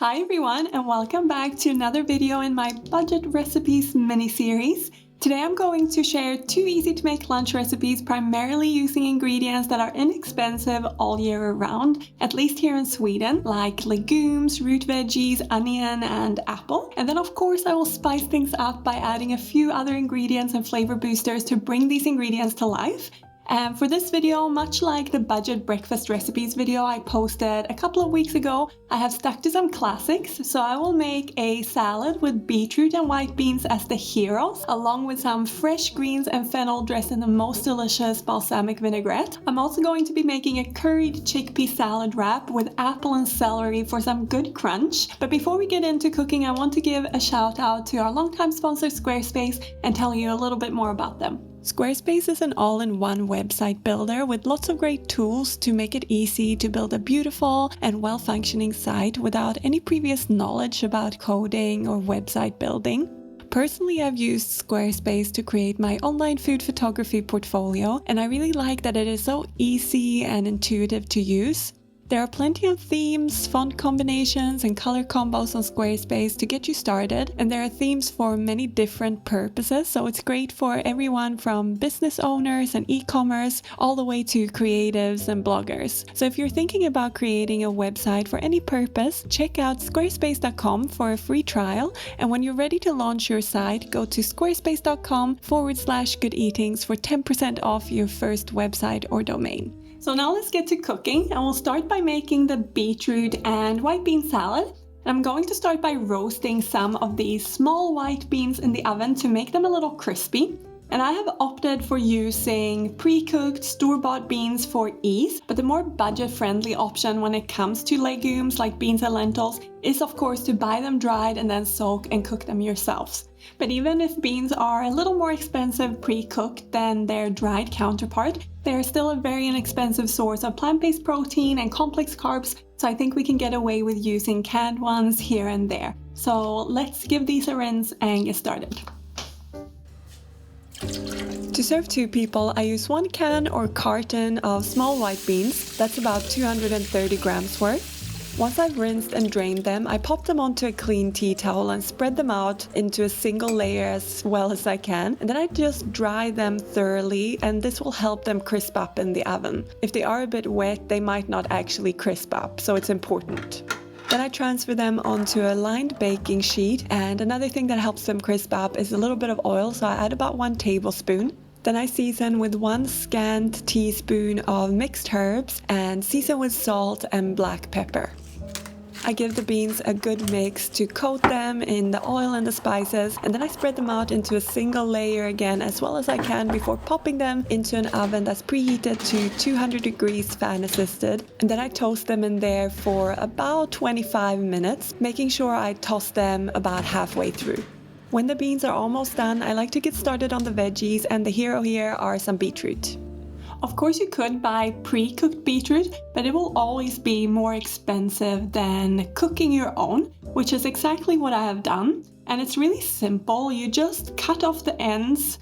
Hi everyone, and welcome back to another video in my budget recipes mini-series. Today I'm going to share 2 easy to make lunch recipes primarily using ingredients that are inexpensive all year round, at least here in Sweden, like legumes, root veggies, onion and apple. And then of course I will spice things up by adding a few other ingredients and flavor boosters to bring these ingredients to life. And for this video, much like the budget breakfast recipes video I posted a couple of weeks ago, I have stuck to some classics. So I will make a salad with beetroot and white beans as the heroes, along with some fresh greens and fennel dressed in the most delicious balsamic vinaigrette. I'm also going to be making a curried chickpea salad wrap with apple and celery for some good crunch. But before we get into cooking, I want to give a shout out to our longtime sponsor Squarespace and tell you a little bit more about them. Squarespace is an all-in-one website builder with lots of great tools to make it easy to build a beautiful and well-functioning site without any previous knowledge about coding or website building. Personally, I've used Squarespace to create my online food photography portfolio, and I really like that it is so easy and intuitive to use. There are plenty of themes, font combinations and color combos on Squarespace to get you started, and there are themes for many different purposes, so it's great for everyone from business owners and e-commerce all the way to creatives and bloggers. So if you're thinking about creating a website for any purpose, check out squarespace.com for a free trial, and when you're ready to launch your site, go to squarespace.com/goodeatings for 10% off your first website or domain. So now let's get to cooking, and we'll start by making the beetroot and white bean salad. And I'm going to start by roasting some of these small white beans in the oven to make them a little crispy. And I have opted for using pre-cooked store-bought beans for ease, but the more budget-friendly option when it comes to legumes like beans and lentils is of course to buy them dried and then soak and cook them yourselves. But even if beans are a little more expensive pre-cooked than their dried counterpart, they are still a very inexpensive source of plant-based protein and complex carbs, so I think we can get away with using canned ones here and there. So let's give these a rinse and get started. To serve 2 people, I use 1 can or carton of small white beans. That's about 230 grams worth. Once I've rinsed and drained them, I pop them onto a clean tea towel and spread them out into a single layer as well as I can. And then I just dry them thoroughly, and this will help them crisp up in the oven. If they are a bit wet, they might not actually crisp up, so it's important. Then I transfer them onto a lined baking sheet, and another thing that helps them crisp up is a little bit of oil, so I add about 1 tablespoon. Then I season with 1 scant teaspoon of mixed herbs and season with salt and black pepper. I give the beans a good mix to coat them in the oil and the spices, and then I spread them out into a single layer again as well as I can before popping them into an oven that's preheated to 200 degrees fan assisted, and then I toast them in there for about 25 minutes, making sure I toss them about halfway through. When the beans are almost done, I like to get started on the veggies, and the hero here are some beetroot. Of course you could buy pre-cooked beetroot, but it will always be more expensive than cooking your own, which is exactly what I have done. And it's really simple. You just cut off the ends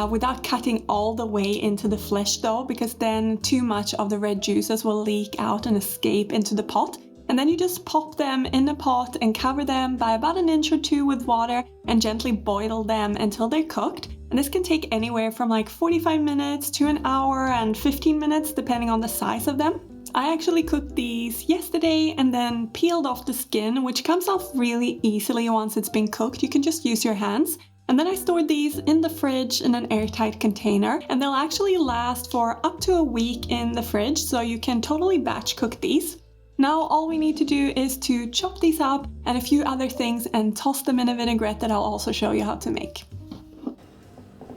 without cutting all the way into the flesh though, because then too much of the red juices will leak out and escape into the pot. And then you just pop them in a pot and cover them by about 1 inch or 2 with water and gently boil them until they're cooked. And this can take anywhere from like 45 minutes to an hour and 15 minutes depending on the size of them. I actually cooked these yesterday and then peeled off the skin, which comes off really easily once it's been cooked. You can just use your hands. And then I stored these in the fridge in an airtight container, and they'll actually last for up to a week in the fridge, so you can totally batch cook these. Now all we need to do is to chop these up and a few other things and toss them in a vinaigrette that I'll also show you how to make.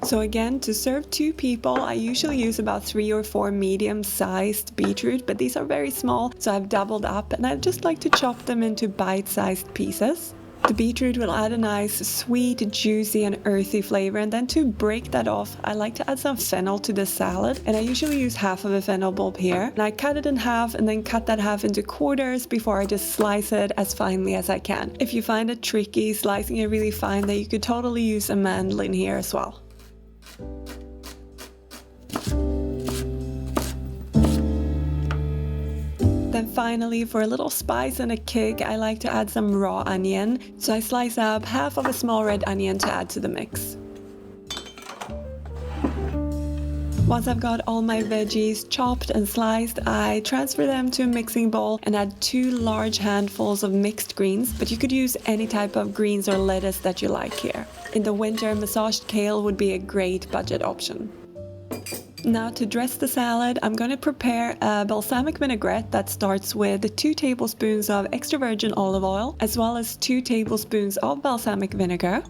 So again, to serve 2 people, I usually use about 3 or 4 medium-sized beetroot, but these are very small, so I've doubled up, and I just like to chop them into bite-sized pieces. The beetroot will add a nice, sweet, juicy and earthy flavor, and then to break that off, I like to add some fennel to the salad, and I usually use half of a fennel bulb here. And I cut it in half and then cut that half into quarters before I just slice it as finely as I can. If you find it tricky slicing it really fine, then you could totally use a mandolin here as well. And finally, for a little spice and a kick, I like to add some raw onion. So I slice up half of a small red onion to add to the mix. Once I've got all my veggies chopped and sliced, I transfer them to a mixing bowl and add 2 large handfuls of mixed greens, but you could use any type of greens or lettuce that you like here. In the winter, massaged kale would be a great budget option. Now to dress the salad, I'm going to prepare a balsamic vinaigrette that starts with 2 tablespoons of extra virgin olive oil, as well as 2 tablespoons of balsamic vinegar.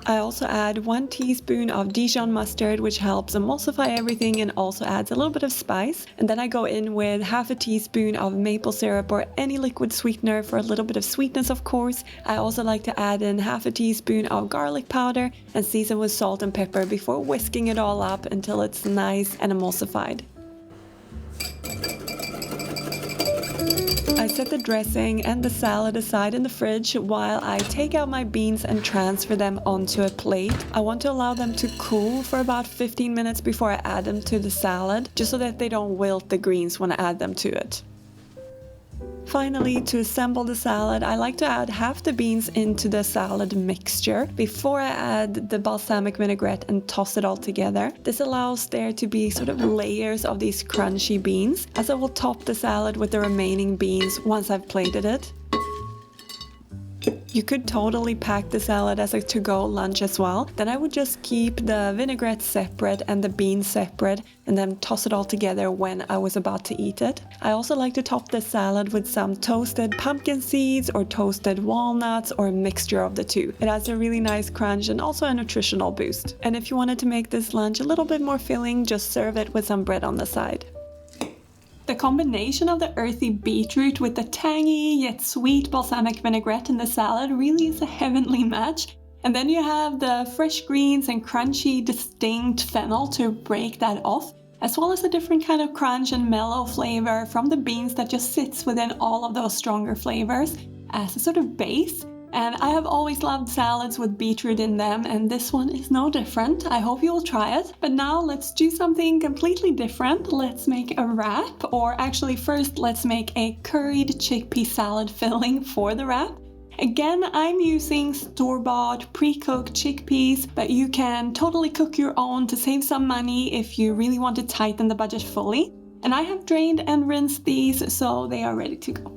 I also add 1 teaspoon of Dijon mustard, which helps emulsify everything and also adds a little bit of spice. And then I go in with half a teaspoon of maple syrup or any liquid sweetener for a little bit of sweetness, of course. I also like to add in half a teaspoon of garlic powder and season with salt and pepper before whisking it all up until it's nice and emulsified. I set the dressing and the salad aside in the fridge while I take out my beans and transfer them onto a plate. I want to allow them to cool for about 15 minutes before I add them to the salad, just so that they don't wilt the greens when I add them to it. Finally, to assemble the salad, I like to add half the beans into the salad mixture before I add the balsamic vinaigrette and toss it all together. This allows there to be sort of layers of these crunchy beans, as I will top the salad with the remaining beans once I've plated it. You could totally pack the salad as a to-go lunch as well. Then I would just keep the vinaigrette separate and the beans separate and then toss it all together when I was about to eat it. I also like to top the salad with some toasted pumpkin seeds or toasted walnuts or a mixture of the two. It adds a really nice crunch and also a nutritional boost. And if you wanted to make this lunch a little bit more filling, just serve it with some bread on the side. The combination of the earthy beetroot with the tangy yet sweet balsamic vinaigrette in the salad really is a heavenly match. And then you have the fresh greens and crunchy, distinct fennel to break that off, as well as a different kind of crunch and mellow flavor from the beans that just sits within all of those stronger flavors as a sort of base. And I have always loved salads with beetroot in them, and this one is no different. I hope you will try it. But now let's do something completely different. Let's make a wrap, or actually first let's make a curried chickpea salad filling for the wrap. Again, I'm using store-bought pre-cooked chickpeas, but you can totally cook your own to save some money if you really want to tighten the budget fully. And I have drained and rinsed these, so they are ready to go.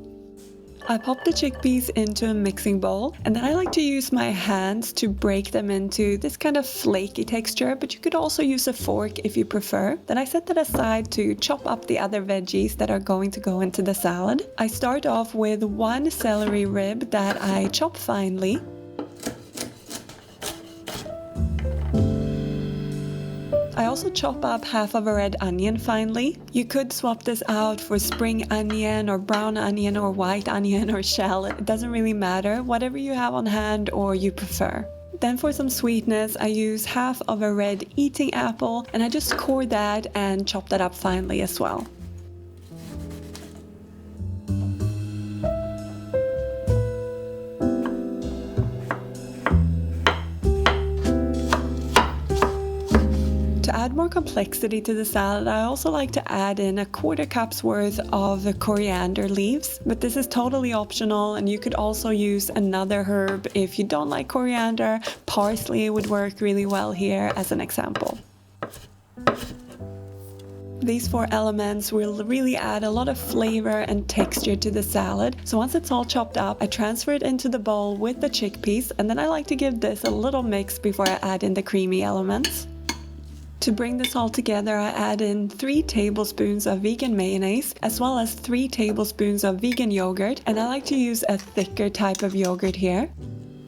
I pop the chickpeas into a mixing bowl, and then I like to use my hands to break them into this kind of flaky texture, but you could also use a fork if you prefer. Then I set that aside to chop up the other veggies that are going to go into the salad. I start off with 1 celery rib that I chop finely. I also chop up half of a red onion finely. You could swap this out for spring onion or brown onion or white onion or shell. It doesn't really matter, whatever you have on hand or you prefer. Then for some sweetness, I use half of a red eating apple and I just core that and chop that up finely as well. To add more complexity to the salad, I also like to add in a 1/4 cup's worth of coriander leaves, but this is totally optional and you could also use another herb if you don't like coriander. Parsley would work really well here as an example. These 4 elements will really add a lot of flavor and texture to the salad. So once it's all chopped up, I transfer it into the bowl with the chickpeas, and then I like to give this a little mix before I add in the creamy elements. To bring this all together, I add in 3 tablespoons of vegan mayonnaise, as well as 3 tablespoons of vegan yogurt, and I like to use a thicker type of yogurt here.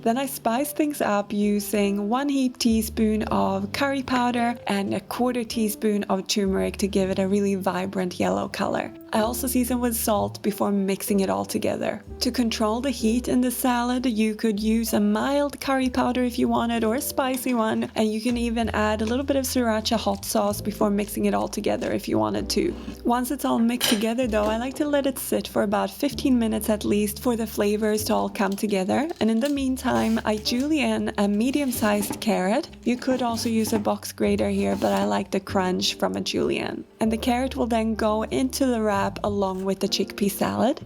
Then I spice things up using 1 heaped teaspoon of curry powder and a 1/4 teaspoon of turmeric to give it a really vibrant yellow color. I also season with salt before mixing it all together. To control the heat in the salad, you could use a mild curry powder if you wanted, or a spicy one, and you can even add a little bit of sriracha hot sauce before mixing it all together if you wanted to. Once it's all mixed together though, I like to let it sit for about 15 minutes at least for the flavors to all come together, and in the meantime time, I julienne a medium-sized carrot. You could also use a box grater here, but I like the crunch from a julienne. And the carrot will then go into the wrap along with the chickpea salad.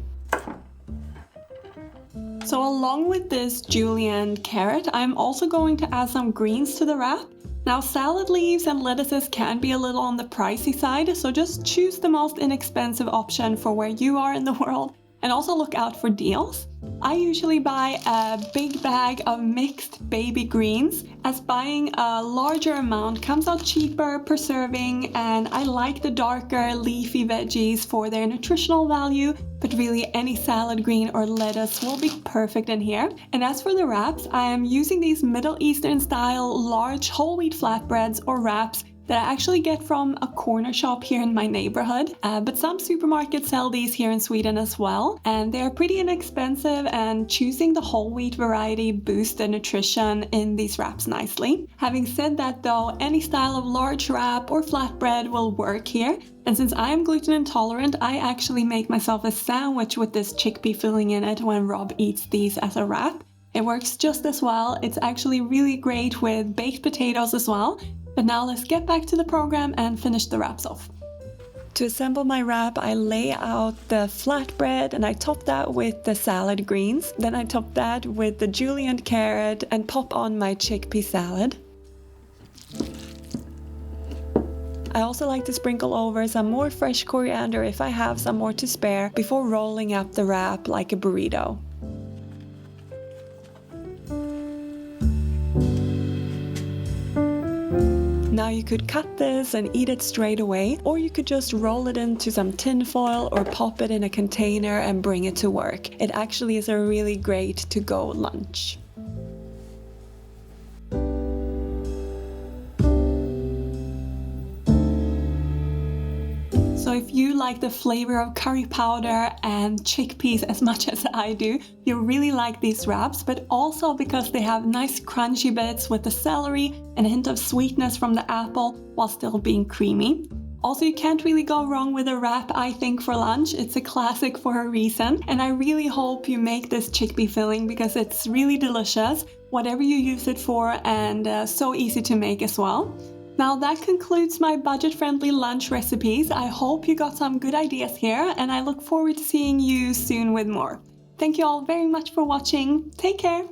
So along with this julienne carrot, I'm also going to add some greens to the wrap. Now salad leaves and lettuces can be a little on the pricey side, so just choose the most inexpensive option for where you are in the world, and also look out for deals. I usually buy a big bag of mixed baby greens, as buying a larger amount comes out cheaper per serving, and I like the darker leafy veggies for their nutritional value, but really any salad green or lettuce will be perfect in here. And as for the wraps, I am using these Middle Eastern style large whole wheat flatbreads or wraps that I actually get from a corner shop here in my neighborhood, but some supermarkets sell these here in Sweden as well, and they're pretty inexpensive, and choosing the whole wheat variety boosts the nutrition in these wraps nicely. Having said that though, any style of large wrap or flatbread will work here, and since I am gluten intolerant, I actually make myself a sandwich with this chickpea filling in it when Rob eats these as a wrap. It works just as well. It's actually really great with baked potatoes as well. But now let's get back to the program and finish the wraps off. To assemble my wrap, I lay out the flatbread and I top that with the salad greens. Then I top that with the julienne carrot and pop on my chickpea salad. I also like to sprinkle over some more fresh coriander if I have some more to spare before rolling up the wrap like a burrito. Now you could cut this and eat it straight away, or you could just roll it into some tin foil or pop it in a container and bring it to work. It actually is a really great to-go lunch. So if you like the flavor of curry powder and chickpeas as much as I do, you'll really like these wraps, but also because they have nice crunchy bits with the celery and a hint of sweetness from the apple while still being creamy. Also, you can't really go wrong with a wrap, I think, for lunch. It's a classic for a reason, and I really hope you make this chickpea filling because it's really delicious, whatever you use it for, and so easy to make as well. Now that concludes my budget-friendly lunch recipes. I hope you got some good ideas here, and I look forward to seeing you soon with more. Thank you all very much for watching. Take care!